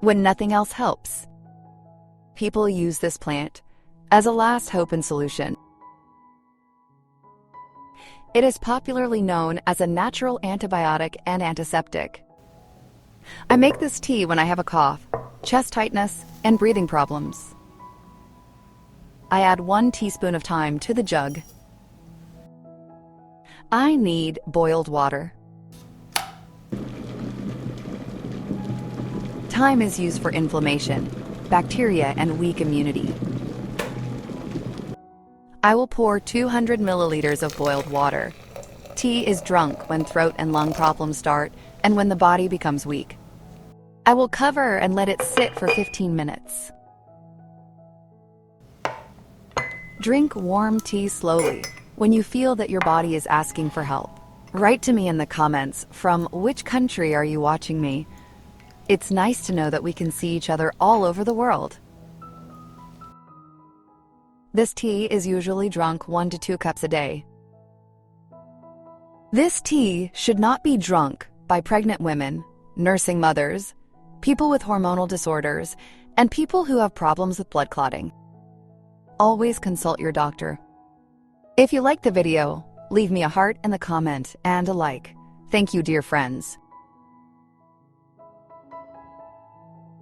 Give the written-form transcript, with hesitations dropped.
when nothing else helps. People use this plant as a last hope and solution. It is popularly known as a natural antibiotic and antiseptic. I make this tea when I have a cough, chest tightness, and breathing problems. I add 1 teaspoon of thyme to the jug. I need boiled water. Thyme is used for inflammation, bacteria, and weak immunity. I will pour 200 milliliters of boiled water. Tea is drunk when throat and lung problems start and when the body becomes weak. I will cover and let it sit for 15 minutes. Drink warm tea slowly when you feel that your body is asking for help. Write to me in the comments from which country are you watching me. It's nice to know that we can see each other all over the world. This tea is usually drunk 1 to 2 cups a day. This tea should not be drunk by pregnant women, nursing mothers, people with hormonal disorders, and people who have problems with blood clotting. Always consult your doctor. If you liked the video, leave me a heart in the comment and a like. Thank you, dear friends.